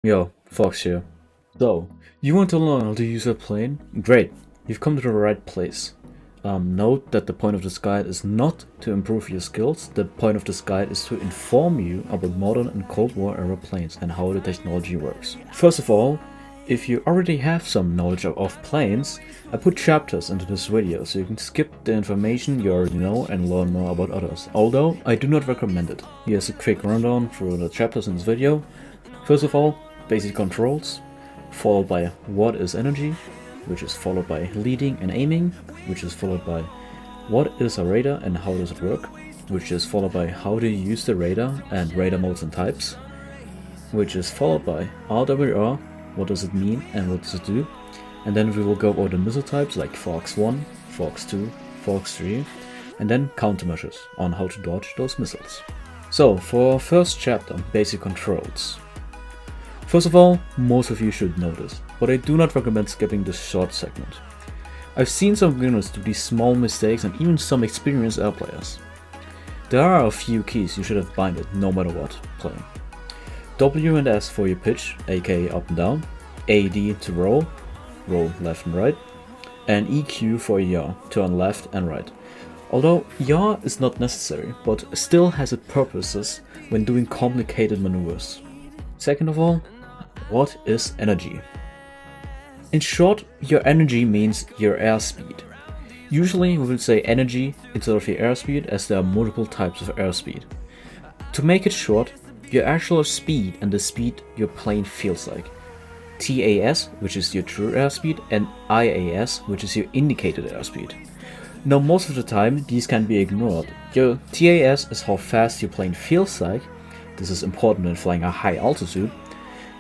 Yo, Fox here. So, you want to learn how to use a plane? Great, you've come to the right place. Note that the point of this guide is not to improve your skills, the point of this guide is to inform you about modern and Cold War era planes and how the technology works. First of all, if you already have some knowledge of planes, I put chapters into this video so you can skip the information you already know and learn more about others, although I do not recommend it. Here's a quick rundown through the chapters in this video. First of all, basic controls, followed by what is energy, which is followed by leading and aiming, which is followed by what is a radar and how does it work, which is followed by how do you use the radar and radar modes and types, which is followed by RWR, what does it mean and what does it do, and then we will go over the missile types like Fox 1, Fox 2, Fox 3, and then countermeasures on how to dodge those missiles. So for our first chapter, basic controls. First of all, most of you should know this, but I do not recommend skipping this short segment. I've seen some beginners do these small mistakes and even some experienced air players. There are a few keys you should have binded no matter what playing. W and S for your pitch, aka up and down, AD to roll left and right, and EQ for yaw, turn left and right. Although yaw is not necessary, but still has its purposes when doing complicated maneuvers. Second of all, what is energy? In short, your energy means your airspeed. Usually we will say energy instead of your airspeed as there are multiple types of airspeed. To make it short, your actual speed and the speed your plane feels like. TAS, which is your true airspeed, and IAS, which is your indicated airspeed. Now most of the time these can be ignored. Your TAS is how fast your plane feels like. This is important when flying a high altitude.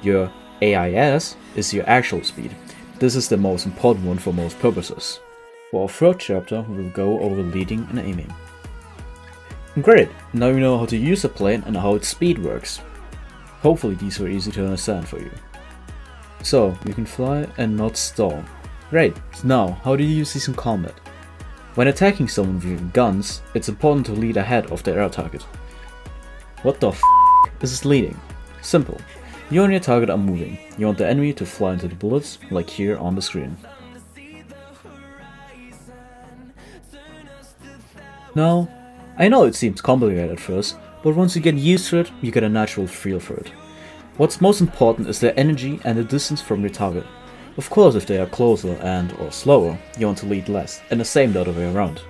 Your AIS is your actual speed. This is the most important one for most purposes. For our third chapter, we will go over leading and aiming. Great, now you know how to use a plane and how its speed works. Hopefully these were easy to understand for you. So, you can fly and not stall. Great, now how do you use these in combat? When attacking someone with guns, it's important to lead ahead of the air target. What the f is leading? Simple. You and your target are moving. You want the enemy to fly into the bullets, like here on the screen. Now, I know it seems complicated at first, but once you get used to it, you get a natural feel for it. What's most important is the energy and the distance from your target. Of course, if they are closer and or slower, you want to lead less, and the same the other way around.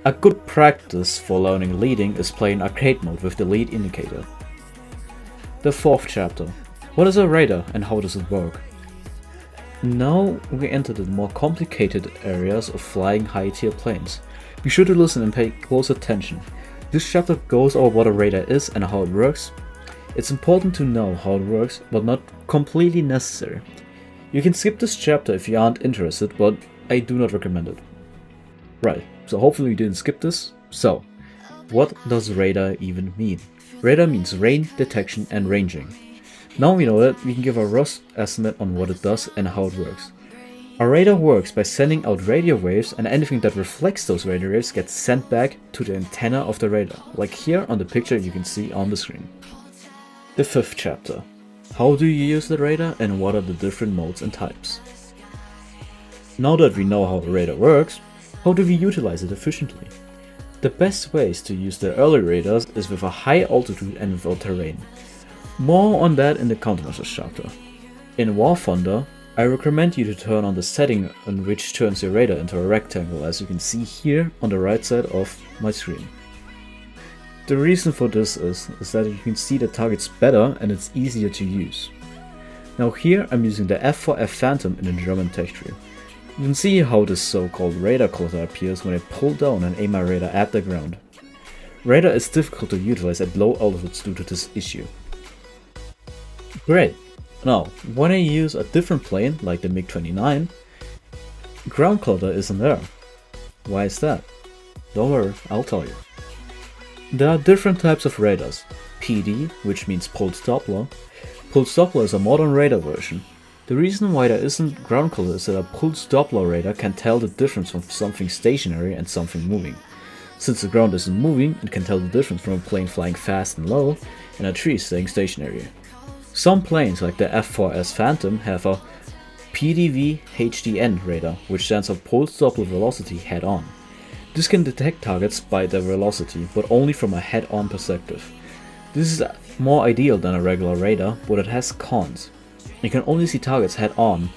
A good practice for learning leading is playing arcade mode with the lead indicator. The fourth chapter. What is a radar and how does it work? Now we enter the more complicated areas of flying high-tier planes. Be sure to listen and pay close attention. This chapter goes over what a radar is and how it works. It's important to know how it works, but not completely necessary. You can skip this chapter if you aren't interested, but I do not recommend it. Right, so hopefully you didn't skip this. So, what does radar even mean? Radar means range, detection and ranging. Now we know that, we can give a rough estimate on what it does and how it works. A radar works by sending out radio waves, and anything that reflects those radio waves gets sent back to the antenna of the radar, like here on the picture you can see on the screen. The fifth chapter. How do you use the radar and what are the different modes and types? Now that we know how the radar works, how do we utilize it efficiently? The best ways to use the early radars is with a high altitude and without terrain. More on that in the countermeasures chapter. In War Thunder, I recommend you to turn on the setting on which turns your radar into a rectangle, as you can see here on the right side of my screen. The reason for this is that you can see the targets better and it's easier to use. Now here I'm using the F for F Phantom in the German tech tree. You can see how this so-called radar cluster appears when I pull down and aim my radar at the ground. Radar is difficult to utilize at low altitudes due to this issue. Great! Now, when I use a different plane, like the MiG-29, ground clutter isn't there. Why is that? Don't worry, I'll tell you. There are different types of radars. PD, which means pulse Doppler. Pulse Doppler is a modern radar version. The reason why there isn't ground clutter is that a pulse Doppler radar can tell the difference from something stationary and something moving. Since the ground isn't moving, it can tell the difference from a plane flying fast and low and a tree staying stationary. Some planes like the F4S Phantom have a PDV HDN radar, which stands for Pulse Doppler Velocity Head-On. This can detect targets by their velocity, but only from a head-on perspective. This is more ideal than a regular radar, but it has cons. You can only see targets head-on,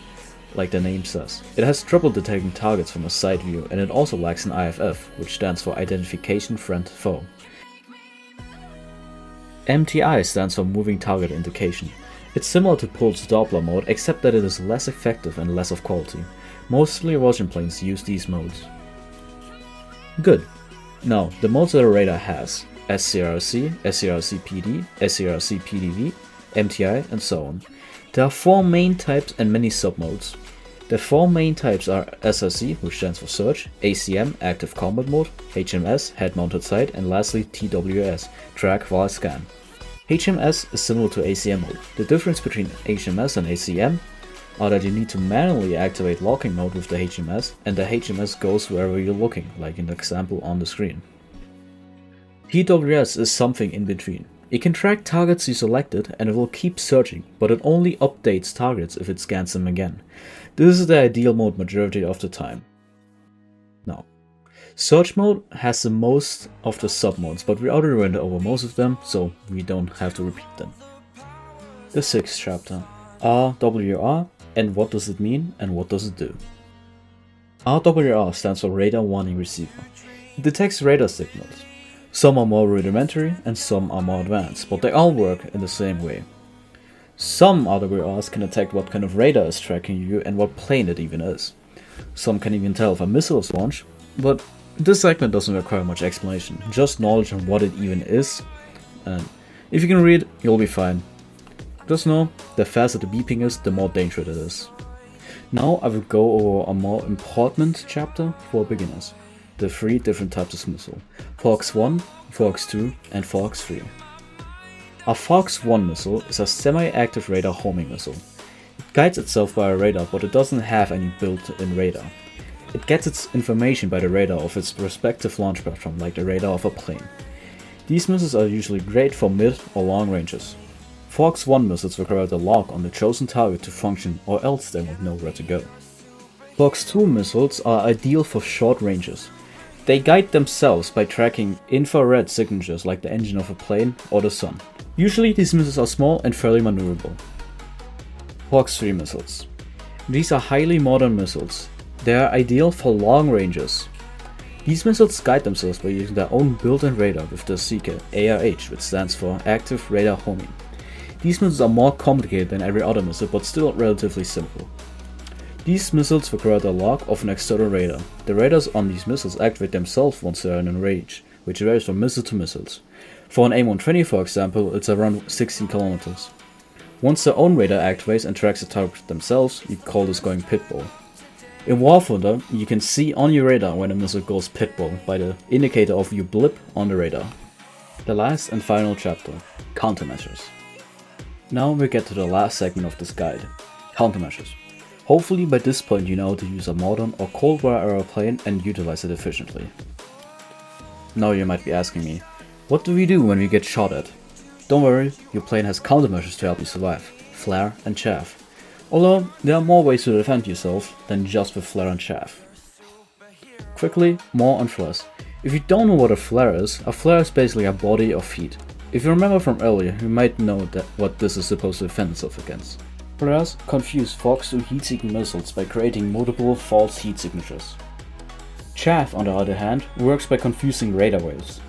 like the name says. It has trouble detecting targets from a side view, and it also lacks an IFF, which stands for Identification Friend Foe. MTI stands for Moving Target Indication. It's similar to Pulse Doppler mode, except that it is less effective and less of quality. Mostly Russian planes use these modes. Good. Now, the modes that a radar has: SCRC, SCRC-PD, SCRC-PDV, MTI, and so on. There are 4 main types and many submodes. The 4 main types are SRC, which stands for Search, ACM, Active Combat Mode, HMS, Head-Mounted Sight, and lastly TWS, Track While Scan. HMS is similar to ACM mode. The difference between HMS and ACM are that you need to manually activate locking mode with the HMS, and the HMS goes wherever you're looking, like in the example on the screen. TWS is something in between. It can track targets you selected and it will keep searching, but it only updates targets if it scans them again. This is the ideal mode majority of the time. Now, Search mode has the most of the submodes, but we already went over most of them, so we don't have to repeat them. The 6th chapter, RWR, and what does it mean and what does it do? RWR stands for Radar Warning Receiver. It detects radar signals. Some are more rudimentary and some are more advanced, but they all work in the same way. Some RWRs can detect what kind of radar is tracking you and what plane it even is. Some can even tell if a missile is launched, but this segment doesn't require much explanation, just knowledge on what it even is, and if you can read, you'll be fine. Just know, the faster the beeping is, the more dangerous it is. Now I will go over a more important chapter for beginners. The 3 different types of missile: Fox 1, Fox 2, and Fox 3. A Fox 1 missile is a semi-active radar homing missile. It guides itself by a radar, but it doesn't have any built-in radar. It gets its information by the radar of its respective launch platform, like the radar of a plane. These missiles are usually great for mid or long ranges. Fox 1 missiles require the lock on the chosen target to function, or else they won't know where to go. Fox 2 missiles are ideal for short ranges. They guide themselves by tracking infrared signatures like the engine of a plane or the sun. Usually these missiles are small and fairly maneuverable. Fox 3 missiles. These are highly modern missiles. They are ideal for long ranges. These missiles guide themselves by using their own built-in radar with the SICA ARH, which stands for Active Radar Homing. These missiles are more complicated than every other missile, but still relatively simple. These missiles require the lock of an external radar. The radars on these missiles activate themselves once they are in range, which varies from missile to missiles. For an AIM-120, for example, it's around 16 kilometers. Once their own radar activates and tracks the target themselves, you call this going pitbull. In War Thunder, you can see on your radar when a missile goes pitbull by the indicator of your blip on the radar. The last and final chapter, Countermeasures. Now we get to the last segment of this guide, Countermeasures. Hopefully by this point you know how to use a modern or Cold War era plane and utilize it efficiently. Now you might be asking me, what do we do when we get shot at? Don't worry, your plane has countermeasures to help you survive, flare and chaff. Although there are more ways to defend yourself than just with flare and chaff. Quickly, more on flares. If you don't know what a flare is basically a body of heat. If you remember from earlier, you might know that what this is supposed to defend itself against. Flares confuse Fox 2 heat-seeking missiles by creating multiple false heat signatures. Chaff, on the other hand, works by confusing radar waves.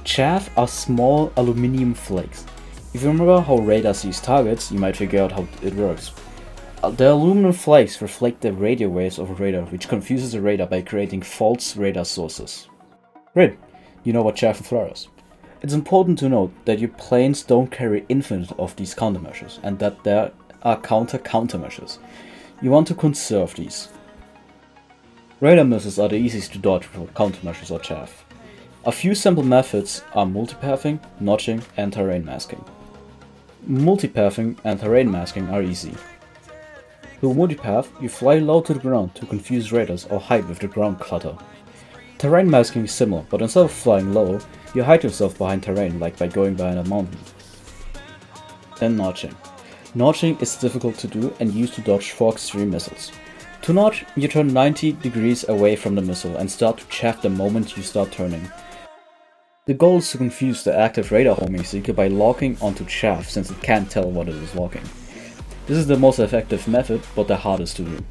Chaff are small aluminium flakes. If you remember how radar sees targets, you might figure out how it works. The aluminum flakes reflect the radio waves of a radar, which confuses the radar by creating false radar sources. Great, you know what chaff and flare is. It's important to note that your planes don't carry infinite of these countermeasures, and that there are countermeasures. You want to conserve these. Radar missiles are the easiest to dodge without countermeasures or chaff. A few simple methods are multipathing, notching, and terrain masking. Multipathing and terrain masking are easy. Through multipath, you fly low to the ground to confuse radars or hide with the ground clutter. Terrain masking is similar, but instead of flying low, you hide yourself behind terrain, like by going behind a mountain. Then notching. Notching is difficult to do and used to dodge 4 extreme missiles. To notch, you turn 90 degrees away from the missile and start to chaff the moment you start turning. The goal is to confuse the active radar homing seeker by locking onto chaff since it can't tell what it is locking. This is the most effective method, but the hardest to do.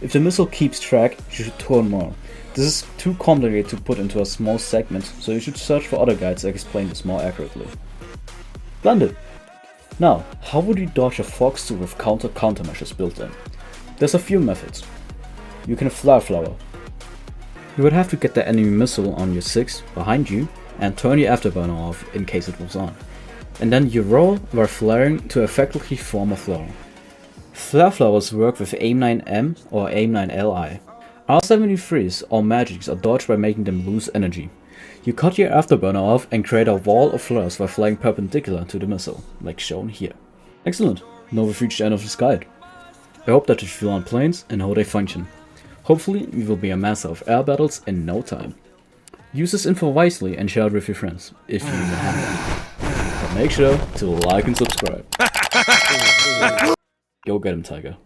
If the missile keeps track, you should turn more. This is too complicated to put into a small segment, so you should search for other guides that explain this more accurately. Splendid! Now, how would you dodge a Fox 2 with countermeasures built in? There's a few methods. You can flare flower. You would have to get the enemy missile on your 6 behind you and turn your afterburner off in case it was on. And then you roll while flaring to effectively form a flower. Flare flowers work with AIM-9M or AIM-9LI. R-73s or magics are dodged by making them lose energy. You cut your afterburner off and create a wall of flares by flying perpendicular to the missile, like shown here. Excellent, now we've reached the end of this guide. I hope that you feel on planes and how they function. Hopefully you will be a master of air battles in no time. Use this info wisely and share it with your friends, if you even have them. But make sure to like and subscribe. Go get him, Tiger.